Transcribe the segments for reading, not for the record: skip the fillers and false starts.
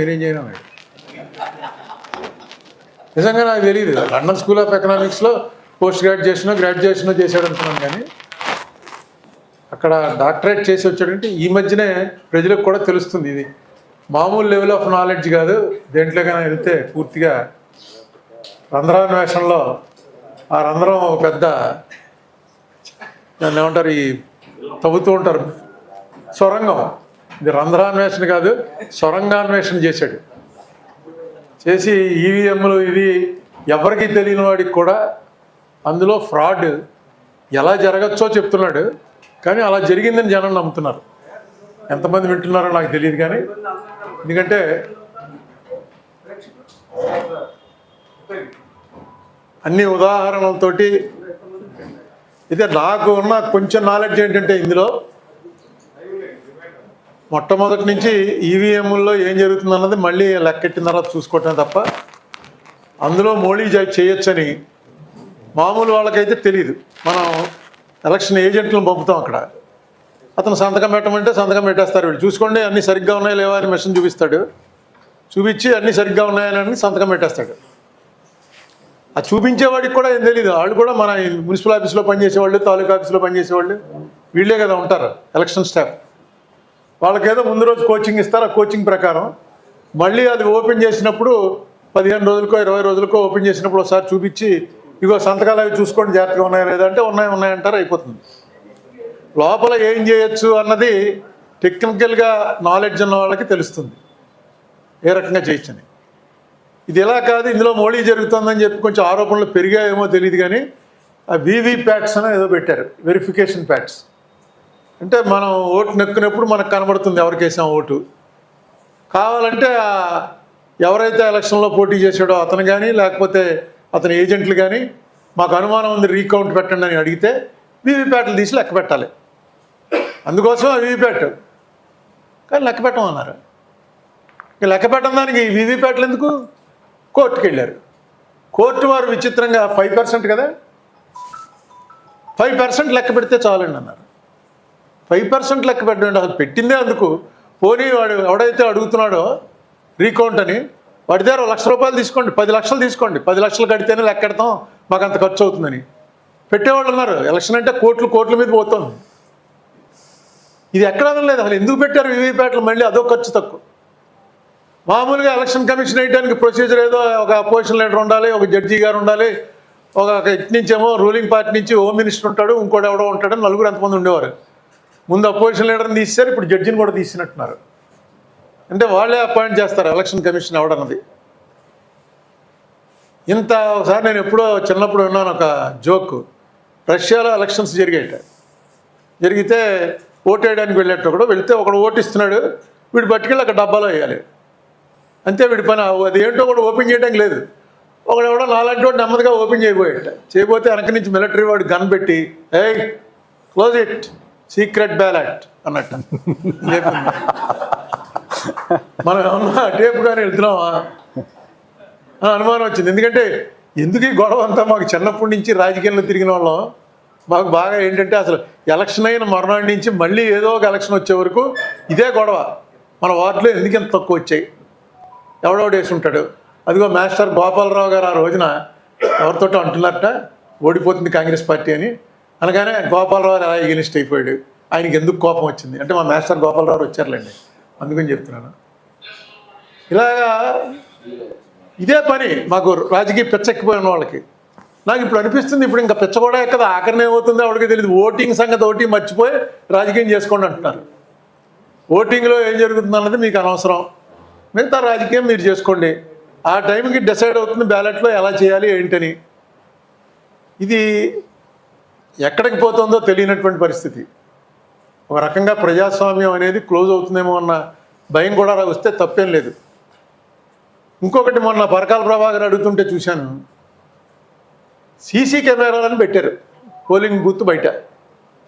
నేనేం చేయను నిజంగా నాకు తెలియదు. లండన్ స్కూల్ ఆఫ్ ఎకనామిక్స్లో పోస్ట్ గ్రాడ్యుయేషన్ చేశాడు అనుకున్నాను, కానీ అక్కడ డాక్టరేట్ చేసి వచ్చాడంటే ఈ మధ్యనే ప్రజలకు కూడా తెలుస్తుంది. ఇది మామూలు లెవెల్ ఆఫ్ నాలెడ్జ్ కాదు. దేంట్లోకైనా వెళ్తే పూర్తిగా రంధ్రాన్వేషణలో ఆ రంధ్రం ఒక పెద్ద దాన్ని ఏమంటారు, ఈ తవ్వుతూ ఉంటారు సొరంగం. ఇది రంధ్రాన్వేషణ కాదు, సొరంగాన్వేషణ చేశాడు. చేసి ఈవీఎంలు ఇది ఎవరికి తెలియని వాడికి కూడా అందులో ఫ్రాడ్ ఎలా జరగచ్చో చెప్తున్నాడు. కానీ అలా జరిగిందని జనం నమ్ముతున్నారు. ఎంతమంది వింటున్నారో నాకు తెలియదు, కానీ ఎందుకంటే అన్ని ఉదాహరణలతోటి అయితే నాకు ఉన్న కొంచెం నాలెడ్జ్ ఏంటంటే, ఇందులో మొట్టమొదటి నుంచి ఈవీఎంల్లో ఏం జరుగుతుంది అన్నది మళ్ళీ లెక్కెట్టిన తర్వాత చూసుకోవటం తప్ప అందులో మోడీ చేయొచ్చని మామూలు వాళ్ళకైతే తెలియదు. మనం ఎలక్షన్ ఏజెంట్లను పంపుతాం, అక్కడ అతను సంతకం పెట్టమంటే సంతకం పెట్టేస్తారు. వీళ్ళు చూసుకోండి అన్నీ సరిగ్గా ఉన్నాయా లేవా అని మెషిన్ చూపిస్తాడు. చూపించి అన్నీ సరిగ్గా ఉన్నాయని సంతకం పెట్టేస్తాడు. అది చూపించేవాడికి కూడా ఏం తెలియదు. వాళ్ళు కూడా మన మున్సిపల్ ఆఫీస్లో పనిచేసేవాళ్ళు, తాలూకా ఆఫీస్లో పనిచేసేవాళ్ళు వీళ్ళే కదా ఉంటారు ఎలక్షన్ స్టాఫ్. వాళ్ళకేదో ముందు రోజు కోచింగ్ ఇస్తారు. ఆ కోచింగ్ ప్రకారం మళ్ళీ అది ఓపెన్ చేసినప్పుడు 15 రోజులకో 20 రోజులకో ఓపెన్ చేసినప్పుడు ఒకసారి చూపించి ఇగో సంతకాలు అవి చూసుకోండి జాగ్రత్తగా ఉన్నాయా లేదంటే ఉన్నాయంటారు, అయిపోతుంది. లోపల ఏం చేయొచ్చు అన్నది టెక్నికల్గా నాలెడ్జ్ ఉన్న వాళ్ళకి తెలుస్తుంది ఏ రకంగా చేయొచ్చని. ఇది ఎలా కాదు, ఇందులో మోడీ జరుగుతుందని చెప్పి కొంచెం ఆరోపణలు పెరిగాయేమో తెలియదు, కానీ ఆ వీవీ ప్యాట్స్ అని ఏదో పెట్టారు, వెరిఫికేషన్ ప్యాట్స్. అంటే మనం ఓటు నొక్కినప్పుడు మనకు కనబడుతుంది ఎవరికి వేసాం ఓటు. కావాలంటే ఎవరైతే ఎలక్షన్లో పోటీ చేశాడో అతను కానీ లేకపోతే అతని ఏజెంట్లు కానీ మాకు అనుమానం ఉంది రీకౌంట్ పెట్టండి అని అడిగితే వీవీప్యాట్లు తీసి లెక్క పెట్టాలి. అందుకోసం వీవీప్యాట్ కానీ లెక్క పెట్టమన్నారు. ఇక లెక్క పెట్టడం దానికి వీవీప్యాట్లు ఎందుకు? కోర్టుకు వెళ్ళారు. కోర్టు వారు విచిత్రంగా 5% కదా, 5% లెక్క పెడితే చాలండి అన్నారు. 5% లెక్క పెట్టండి, అసలు పెట్టిందే అందుకు. పోనీ వాడు ఎవడైతే అడుగుతున్నాడో రీకౌంట్ అని వాడి దగ్గర 1 లక్ష రూపాయలు తీసుకోండి, 10 లక్షలు తీసుకోండి, 10 లక్షలు కడితేనే లెక్క పెడతాం మాకు అంత ఖర్చు అవుతుందని పెట్టేవాళ్ళు ఉన్నారు. ఎలక్షన్ అంటే కోట్ల మీద పోతుంది. ఇది ఎక్కడ అనలేదు అసలు. ఎందుకు పెట్టారు వీవీప్యాట్లు? మళ్ళీ అదో ఖర్చు తక్కువ. మామూలుగా ఎలక్షన్ కమిషన్ వేయడానికి ప్రొసీజర్ ఏదో ఒక అపోజిషన్ లీడర్ ఉండాలి, ఒక జడ్జి గారు ఉండాలి, ఒక ఇటు నుంచేమో రూలింగ్ పార్టీ నుంచి హోమ్ మినిస్టర్ ఉంటాడు, ఇంకోటి ఎవడో ఉంటాడు, నలుగురు ఎంతమంది ఉండేవారు. ముందు అపోజిషన్ లీడర్ని తీసేశారు, ఇప్పుడు జడ్జిని కూడా తీసినట్టున్నారు. అంటే వాళ్ళే అపాయింట్ చేస్తారు ఎలక్షన్ కమిషన్ ఎవడన్నది. ఇంత ఒకసారి నేను ఎప్పుడో చిన్నప్పుడు విన్నాను ఒక జోక్. రష్యాలో ఎలక్షన్స్ జరిగితే ఓటు వేయడానికి వెళ్ళేటప్పుడు వెళ్తే ఒకడు ఓటు ఇస్తున్నాడు, వీడు పట్టుకెళ్ళి అక్కడ డబ్బాలో వేయాలి అంతే. వీడి పని అది ఏంటో కూడా ఓపెన్ చేయడానికి లేదు. ఒకడెవడో నాలాంటి వాడు నెమ్మదిగా ఓపెన్ చేయబోతే వెనక నుంచి మిలిటరీ వాడు గన్ పెట్టి ఏయ్ క్లోజ్ ఇట్ సీక్రెట్ బ్యాలెట్ అన్నట్టు. మనం ఏమన్నా టేపు కానీ వెళ్తున్నామా అనుమానం వచ్చింది. ఎందుకంటే ఎందుకు ఈ గొడవ అంతా మాకు చిన్నప్పటి నుంచి రాజకీయాల్లో తిరిగిన వాళ్ళం మాకు బాగా ఏంటంటే అసలు ఎలక్షన్ అయిన మరునాడు నుంచి మళ్ళీ ఏదో ఒక ఎలక్షన్ వచ్చే వరకు ఇదే గొడవ. మన వార్డులో ఎందుకు ఎంత తక్కువ వచ్చాయి, ఎవడోడు వేసి ఉంటాడు. అదిగో మాస్టర్ గోపాలరావు గారు ఆ రోజున ఎవరితోటో అంటున్నారట ఓడిపోతుంది కాంగ్రెస్ పార్టీ అని. అనగానే గోపాలరావు ఎలా ఎగనిస్ట్ అయిపోయాడు. ఆయనకి ఎందుకు కోపం వచ్చింది అంటే మా మాస్టర్ గోపాలరావు వచ్చారులేండి అందుకని చెప్తున్నాను. ఇలాగా ఇదే పని మాకు రాజకీయ పిచ్చెక్కిపోయిన వాళ్ళకి. నాకు ఇప్పుడు అనిపిస్తుంది ఇప్పుడు ఇంకా పిచ్చ కూడా ఎక్కదా, ఆఖరిని ఏమవుతుందో ఎవరికి తెలియదు. ఓటింగ్ సంగతి ఒకటి మర్చిపోయి రాజకీయం చేసుకోండి అంటున్నారు. ఓటింగ్లో ఏం జరుగుతుంది అన్నది మీకు అనవసరం, మిగతా రాజకీయం మీరు చేసుకోండి. ఆ టైంకి డిసైడ్ అవుతుంది బ్యాలెట్లో ఎలా చేయాలి ఏంటని. ఇది ఎక్కడికి పోతుందో తెలియనటువంటి పరిస్థితి. ఒక రకంగా ప్రజాస్వామ్యం అనేది క్లోజ్ అవుతుందేమో అన్న భయం కూడా వస్తే తప్పేం లేదు. ఇంకొకటి మొన్న పరకాల ప్రభాకర్ అడుగుతుంటే చూశాను, సీసీ కెమెరాలను పెట్టారు పోలింగ్ బూత్ బయట.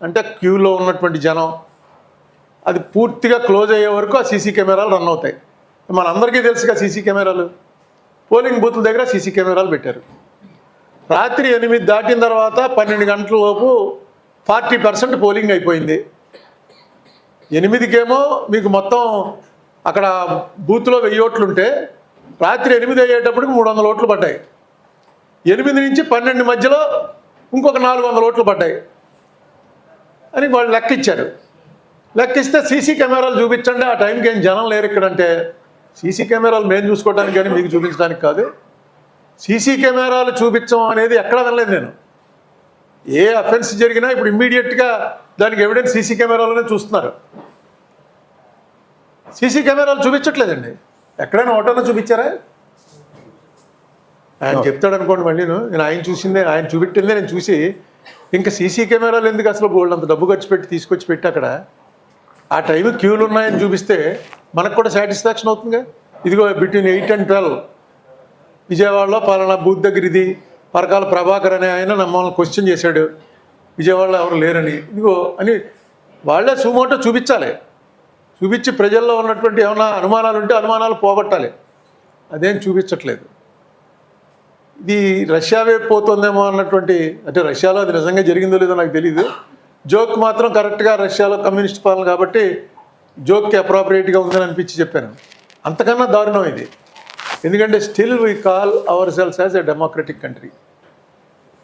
అంటే క్యూలో ఉన్నటువంటి జనం అది పూర్తిగా క్లోజ్ అయ్యే వరకు ఆ సీసీ కెమెరాలు రన్ అవుతాయి. మనందరికీ తెలుసుగా సీసీ కెమెరాలు. పోలింగ్ బూత్ల దగ్గర సీసీ కెమెరాలు పెట్టారు. రాత్రి 8 దాటిన తర్వాత 12 గంటల లోపు 40% పోలింగ్ అయిపోయింది. 8కేమో మీకు మొత్తం అక్కడ బూత్లో 1000 ఓట్లు ఉంటే రాత్రి 8 అయ్యేటప్పటికి 300 ఓట్లు పడ్డాయి. 8 నుంచి 12 మధ్యలో ఇంకొక 400 ఓట్లు పడ్డాయి అని వాళ్ళు లెక్కిచ్చారు. లెక్కిస్తే సీసీ కెమెరాలు చూపించండి, ఆ టైంకి ఏం జనం లేరు ఇక్కడంటే, సీసీ కెమెరాలు మేము చూసుకోవడానికి కానీ మీకు చూపించడానికి కాదు. సీసీ కెమెరాలు చూపించడం అనేది ఎక్కడా వినలేదు నేను. ఏ అఫెన్స్ జరిగినా ఇప్పుడు ఇమ్మీడియట్గా దానికి ఎవిడెన్స్ సీసీ కెమెరాలోనే చూస్తున్నారు. సీసీ కెమెరాలు చూపించట్లేదండి. ఎక్కడైనా ఓటర్లో చూపించారా? ఆయన చెప్తాడు అనుకోండి మళ్ళీ, నేను ఆయన చూసిందే, ఆయన చూపెట్టిందే నేను చూసి, ఇంకా సీసీ కెమెరాలు ఎందుకు అసలు గోల్డ్ అంత డబ్బు ఖర్చు పెట్టి తీసుకొచ్చి పెట్టి అక్కడ ఆ టైంకి క్యూలు ఉన్నాయని చూపిస్తే మనకు కూడా సాటిస్ఫాక్షన్ అవుతుందిగా. ఇదిగో బిట్వీన్ 8 and 12 విజయవాడలో పలానా బూత్ దగ్గర ఇది పరకాల ప్రభాకర్ అనే ఆయన మమ్మల్ని క్వశ్చన్ చేశాడు, విజయవాడలో ఎవరు లేరని. ఇదిగో అని వాళ్ళే సుమోటో చూపించాలి. చూపించి ప్రజల్లో ఉన్నటువంటి ఏమైనా అనుమానాలు ఉంటే అనుమానాలు పోగొట్టాలి. అదేం చూపించట్లేదు. ఇది రష్యా వైపు పోతుందేమో అన్నటువంటి, అంటే రష్యాలో అది నిజంగా జరిగిందో లేదో నాకు తెలియదు. జోక్ మాత్రం కరెక్ట్గా రష్యాలో కమ్యూనిస్ట్ పాలన కాబట్టి జోక్కి అప్రాప్రియేట్గా ఉందని అనిపించి చెప్పాను. అంతకన్నా దారుణం ఇది. ఎందుకంటే still we call ourselves as a democratic country.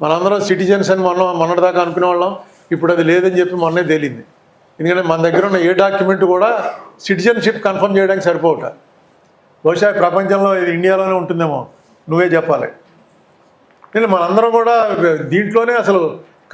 మనందరం సిటిజన్స్ అని మొన్నటిదాకా అనుకునే వాళ్ళం, ఇప్పుడు అది లేదని చెప్పి మొన్నే తేలింది. ఎందుకంటే మన దగ్గర ఉన్న ఏ డాక్యుమెంట్ కూడా సిటిజన్షిప్ కన్ఫర్మ్ చేయడానికి సరిపోవట. బహుశా ప్రపంచంలో ఇది ఇండియాలోనే ఉంటుందేమో, నువ్వే చెప్పాలి. నేను మనందరం కూడా దీంట్లోనే అసలు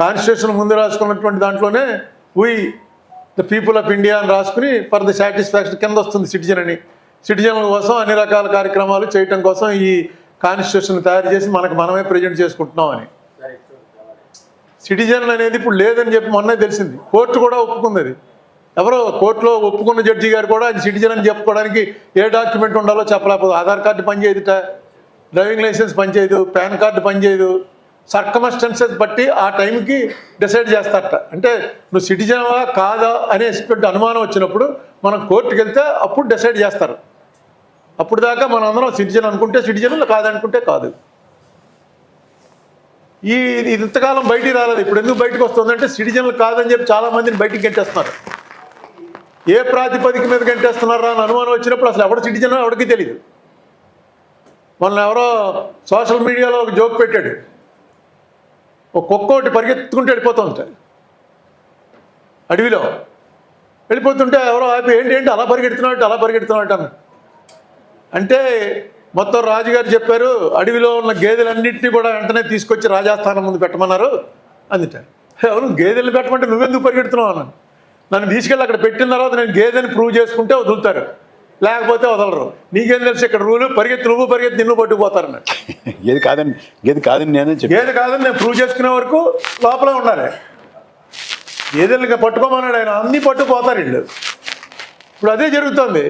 కాన్స్టిట్యూషన్ ముందు రాసుకున్నటువంటి దాంట్లోనే we the people of India అని రాసుకుని ఫర్ ద సాటిస్ఫాక్షన్ కింద వస్తుంది సిటిజన్ అని. సిటిజన్ల కోసం అన్ని రకాల కార్యక్రమాలు చేయటం కోసం ఈ కాన్స్టిట్యూషన్ తయారు చేసి మనకు మనమే ప్రజెంట్ చేసుకుంటున్నాం అని. సిటిజన్ అనేది ఇప్పుడు లేదని చెప్పి మొన్నే తెలిసింది. కోర్టు కూడా ఒప్పుకుంది. అది ఎవరో కోర్టులో ఒప్పుకున్న జడ్జి గారు కూడా అది సిటిజన్ అని చెప్పుకోవడానికి ఏ డాక్యుమెంట్ ఉండాలో చెప్పలేకపోతే, ఆధార్ కార్డు పనిచేయదుట, డ్రైవింగ్ లైసెన్స్ పనిచేయదు, పాన్ కార్డు పనిచేయదు. సర్కమస్టెన్సెస్ బట్టి ఆ టైంకి డిసైడ్ చేస్తారట. అంటే నువ్వు సిటిజన్వా కాదా అనేటువంటి అనుమానం వచ్చినప్పుడు మనం కోర్టుకు వెళ్తే అప్పుడు డిసైడ్ చేస్తారు. అప్పుడు దాకా మనం అందరం సిటిజన్ అనుకుంటే సిటిజన్, కాదనుకుంటే కాదు. ఇది ఇంతకాలం బయటికి రాలేదు. ఇప్పుడు ఎందుకు బయటకు వస్తుందంటే సిటిజన్లు కాదని చెప్పి చాలామందిని బయటికి గంటేస్తున్నారు. ఏ ప్రాతిపదిక మీద గంటేస్తున్నారా అని అనుమానం వచ్చినప్పుడు అసలు ఎవడ సిటిజన్ ఎవరికి తెలియదు. మొన్న ఎవరో సోషల్ మీడియాలో ఒక జోక్ పెట్టాడు, ఒక కుక్క ఒకటి పరిగెత్తుకుంటూ వెళ్ళిపోతుంట అడవిలో. వెళ్ళిపోతుంటే ఎవరో ఆపి ఏంటి అలా పరిగెడుతున్నాడు అన్న. అంటే మొత్తం రాజుగారు చెప్పారు, అడవిలో ఉన్న గేదెలన్నింటినీ కూడా వెంటనే తీసుకొచ్చి రాజాస్థానం ముందు పెట్టమన్నారు అందుట. ఎవరు గేదెలు పెట్టమంటే నువ్వెందుకు పరిగెడుతున్నావు అన్నాను. నన్ను తీసుకెళ్ళి అక్కడ పెట్టిన తర్వాత నేను గేదెని ప్రూవ్ చేసుకుంటే వదులుతారు, లేకపోతే వదలరు. నీకేం తెలుసు ఇక్కడ రూలు, నువ్వు పరిగెత్తి నిన్ను పట్టుకుపోతారన్నాడు. గేదె కాదని గేదె కాదని నేను ప్రూవ్ చేసుకునే వరకు లోపల ఉండాలి. గేదెలు పట్టుకోమన్నాడు ఆయన, అన్నీ పట్టుకుపోతారు వీళ్ళు. ఇప్పుడు అదే జరుగుతుంది.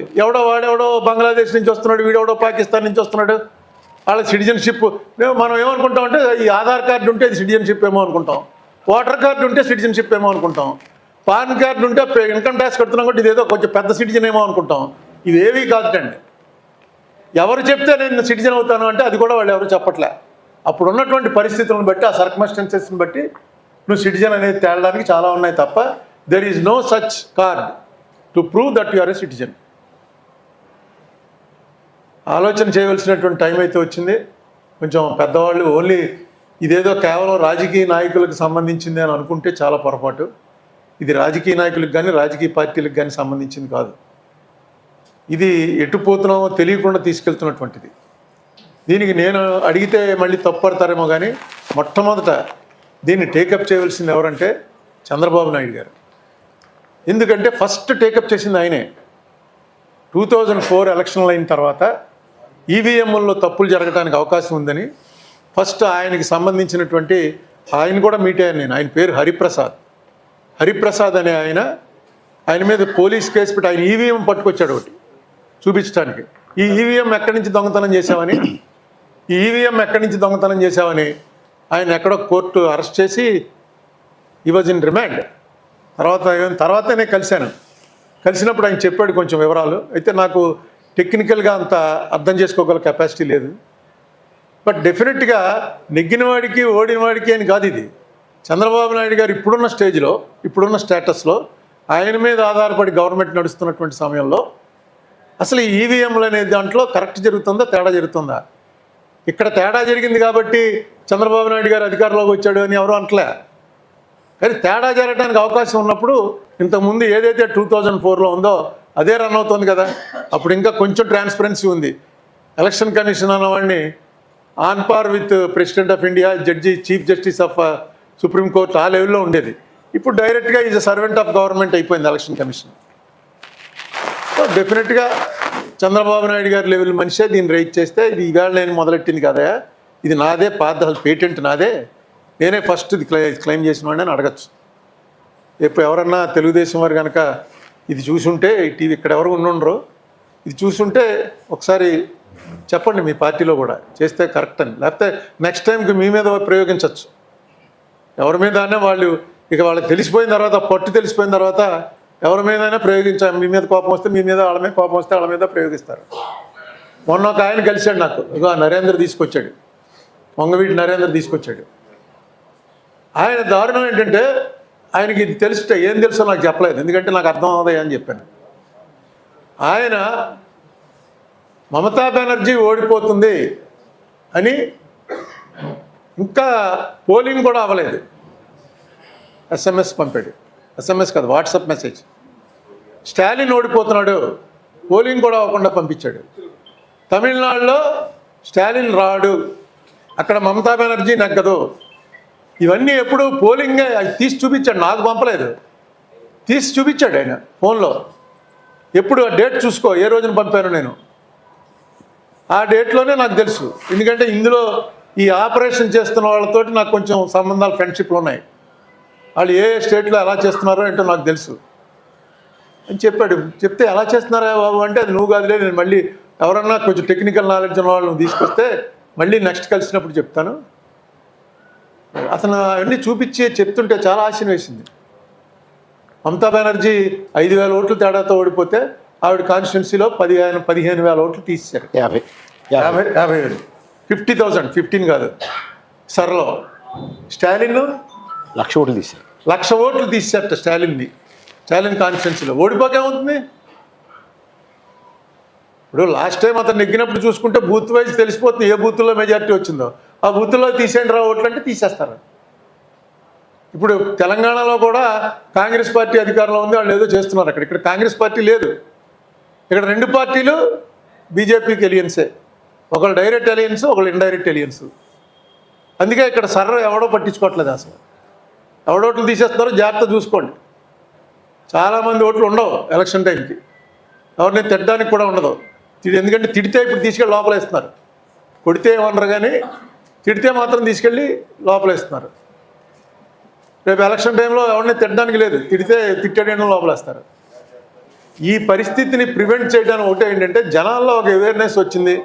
వాడెవడో బంగ్లాదేశ్ నుంచి వస్తున్నాడు, వీడెవడో పాకిస్తాన్ నుంచి వస్తున్నాడు, వాళ్ళ సిటిజన్షిప్. మనం ఏమనుకుంటాం అంటే ఈ ఆధార్ కార్డు ఉంటే ఇది సిటిజన్షిప్ ఏమో అనుకుంటాం, ఓటర్ కార్డు ఉంటే సిటిజన్షిప్ ఏమో అనుకుంటాం, పాన్ కార్డు ఉంటే ఇన్కమ్ ట్యాక్స్ కడుతున్నాం కాబట్టి ఇదేదో కొంచెం పెద్ద సిటిజన్ ఏమో అనుకుంటాం. ఇవేవీ కాదుటండి. ఎవరు చెప్తే నేను సిటిజన్ అవుతాను అంటే అది కూడా వాళ్ళు ఎవరు చెప్పట్లే. అప్పుడు ఉన్నటువంటి పరిస్థితులను బట్టి, ఆ సర్కమ్స్టెన్సెస్ని బట్టి నువ్వు సిటిజన్ అనేది తేలడానికి చాలా ఉన్నాయి తప్ప there is no such card to prove that you are a citizen. ఆలోచన చేయవలసినటువంటి టైం అయితే వచ్చింది. కొంచెం పెద్దవాళ్ళు ఓన్లీ ఇదేదో కేవలం రాజకీయ నాయకులకు సంబంధించింది అని అనుకుంటే చాలా పొరపాటు. ఇది రాజకీయ నాయకులకు కానీ రాజకీయ పార్టీలకు కానీ సంబంధించింది కాదు. ఇది ఎటు పోతున్నామో తెలియకుండా తీసుకెళ్తున్నటువంటిది. దీనికి నేను అడిగితే మళ్ళీ తప్పుపడతారేమో కానీ మొట్టమొదట దీన్ని టేకప్ చేయవలసింది ఎవరంటే చంద్రబాబు నాయుడు గారు. ఎందుకంటే ఫస్ట్ టేకప్ చేసింది ఆయనే. 2004 ఎలక్షన్లు అయిన తర్వాత ఈవీఎంల్లో తప్పులు జరగడానికి అవకాశం ఉందని ఫస్ట్ ఆయనకి సంబంధించినటువంటి ఆయన కూడా మీట్ అయ్యాను నేను. ఆయన పేరు హరిప్రసాద్ అనే ఆయన మీద పోలీస్ కేసు పెట్టి ఆయన ఈవీఎం పట్టుకొచ్చాడు ఒకటి చూపించడానికి. ఈ ఈవీఎం ఎక్కడి నుంచి దొంగతనం చేశావని ఆయన ఎక్కడో కోర్టు అరెస్ట్ చేసి ఈ వాజ్ ఇన్ రిమాండ్. తర్వాత నేను కలిసినప్పుడు ఆయన చెప్పాడు కొంచెం వివరాలు. అయితే నాకు టెక్నికల్గా అంత అర్థం చేసుకోగల కెపాసిటీ లేదు. బట్ డెఫినెట్గా నెగ్గినవాడికి ఓడినవాడికి అని కాదు ఇది. చంద్రబాబు నాయుడు గారు ఇప్పుడున్న స్టేటస్లో ఆయన మీద ఆధారపడి గవర్నమెంట్ నడుస్తున్నటువంటి సమయంలో అసలు ఈ ఈవీఎంలు అనే దాంట్లో కరెక్ట్ జరుగుతుందా తేడా జరుగుతుందా? ఇక్కడ తేడా జరిగింది కాబట్టి చంద్రబాబు నాయుడు గారు అధికారంలోకి వచ్చాడు అని ఎవరు అంటలే. కానీ తేడా జరగడానికి అవకాశం ఉన్నప్పుడు ఇంతకుముందు ఏదైతే 2004లో ఉందో అదే రన్ అవుతుంది కదా. అప్పుడు ఇంకా కొంచెం ట్రాన్స్పరెన్సీ ఉంది. ఎలక్షన్ కమిషన్ అన్నవాడిని on par with president of India, judge, chief justice of Supreme Court ఆ లెవెల్లో ఉండేది. ఇప్పుడు డైరెక్ట్గా is a servant of government అయిపోయింది ఎలక్షన్ కమిషన్. సో డెఫినెట్గా చంద్రబాబు నాయుడు గారి లెవెల్ మనిషే దీన్ని రైట్ చేస్తే ఇది ఈవేళ నేను మొదలెట్టింది కదా, ఇది నాదే, పేటెంట్ నాదే, నేనే ఫస్ట్ ఇది క్లెయిమ్ చేసిన వాడిని అని అడగచ్చు. ఇప్పుడు ఎవరన్నా తెలుగుదేశం వారు కనుక ఇది చూసుంటే, ఈ టీవీ ఇక్కడ ఎవరు ఉండుండ్రో, ఇది చూసుంటే ఒకసారి చెప్పండి మీ పార్టీలో కూడా చేస్తే కరెక్ట్ అని. లేకపోతే నెక్స్ట్ టైంకి మీ మీద ప్రయోగించవచ్చు. ఎవరి మీద వాళ్ళు ఇక వాళ్ళకి తెలిసిపోయిన తర్వాత, పట్టు తెలిసిపోయిన తర్వాత ఎవరి మీదైనా ప్రయోగించాలి. మీ మీద కోపం వస్తే మీ మీద, వాళ్ళ మీద కోపం వస్తే వాళ్ళ మీద ప్రయోగిస్తారు. మొన్న ఒక ఆయన కలిశాడు నాకు, ఇక నరేంద్ర తీసుకొచ్చాడు, వంగవీటి నరేంద్ర తీసుకొచ్చాడు. ఆయన దారుణం ఏంటంటే ఆయనకి ఇది తెలిస్తే ఏం తెలుసో నాకు చెప్పలేదు, ఎందుకంటే నాకు అర్థం అవుతాయి అని చెప్పాను. ఆయన మమతా బెనర్జీ ఓడిపోతుంది అని ఇంకా పోలింగ్ కూడా అవ్వలేదు, ఎస్ఎంఎస్ పంపాడు. ఎస్ఎంఎస్ కాదు, వాట్సాప్ మెసేజ్. స్టాలిన్ ఓడిపోతున్నాడు, పోలింగ్ కూడా అవ్వకుండా పంపించాడు. తమిళనాడులో స్టాలిన్ రాడు, అక్కడ మమతా బెనర్జీ నెగ్గదు. ఇవన్నీ ఎప్పుడు పోలింగే తీసి చూపించాడు, నాకు పంపలేదు, తీసి చూపించాడు ఆయన ఫోన్లో. ఎప్పుడు ఆ డేట్ చూసుకో, ఏ రోజున పంపాను నేను, ఆ డేట్లోనే నాకు తెలుసు. ఎందుకంటే ఇందులో ఈ ఆపరేషన్ చేస్తున్న వాళ్ళతోటి నాకు కొంచెం సంబంధాలు, ఫ్రెండ్షిప్లు ఉన్నాయి. వాళ్ళు ఏ స్టేట్లో ఎలా చేస్తున్నారో ఏంటో నాకు తెలుసు అని చెప్పాడు. చెప్తే ఎలా చేస్తున్నారా బాబు అంటే, అది నువ్వు కాదులే, నేను మళ్ళీ ఎవరన్నా కొంచెం టెక్నికల్ నాలెడ్జ్ ఉన్న వాళ్ళని తీసుకొస్తే మళ్ళీ నెక్స్ట్ కలిసినప్పుడు చెప్తాను. అతను అవన్నీ చూపించి చెప్తుంటే చాలా ఆశ్చర్యం వేసింది. మమతా బెనర్జీ 5,000 ఓట్లు తేడాతో ఓడిపోతే ఆవిడ కాన్స్టిట్యున్సీలో 15,000 ఓట్లు తీసేశారు. 50,000 50,000, 15 కాదు. సర్లో స్టాలిన్ 1,00,000 ఓట్లు తీశారు. 1,00,000 ఓట్లు తీసేట స్టాలిన్ కాన్స్టిట్యున్సీలో. ఓడిపోకేమవుతుంది? ఇప్పుడు లాస్ట్ టైం అతను నెగ్గినప్పుడు చూసుకుంటే బూత్ వైజ్ తెలిసిపోతుంది ఏ బూత్లో మెజారిటీ వచ్చిందో. ఆ బూత్లో తీసేయండి రా ఓట్లు అంటే తీసేస్తారు. ఇప్పుడు తెలంగాణలో కూడా కాంగ్రెస్ పార్టీ అధికారంలో ఉంది, వాళ్ళు ఏదో చేస్తున్నారు అక్కడ. ఇక్కడ కాంగ్రెస్ పార్టీ లేదు, ఇక్కడ 2 పార్టీలు బీజేపీకి ఎలియన్సే. ఒకళ్ళు డైరెక్ట్ ఎలియన్స్, ఒకళ్ళు ఇండైరెక్ట్ ఎలియన్స్. అందుకే ఇక్కడ ఎవడో పట్టించుకోవట్లేదు అసలు. ఎవడోట్లు తీసేస్తున్నారో జాగ్రత్త చూసుకోండి. చాలామంది ఓట్లు ఉండవు ఎలక్షన్ టైంకి, ఎవరిని తిట్టడానికి కూడా ఉండదు. ఎందుకంటే తిడితే ఇప్పుడు తీసుకెళ్ళి లోపలేస్తున్నారు. కొడితే ఏమన్నారు కానీ తిడితే మాత్రం తీసుకెళ్ళి లోపలేస్తున్నారు. రేపు ఎలక్షన్ టైంలో ఎవరిని తిట్టడానికి లేదు, తిడితే తిట్టేయడం లోపలేస్తారు. ఈ పరిస్థితిని ప్రివెంట్ చేయడానికి ఒకటే ఏంటంటే జనాల్లో ఒక అవేర్నెస్ వచ్చింది.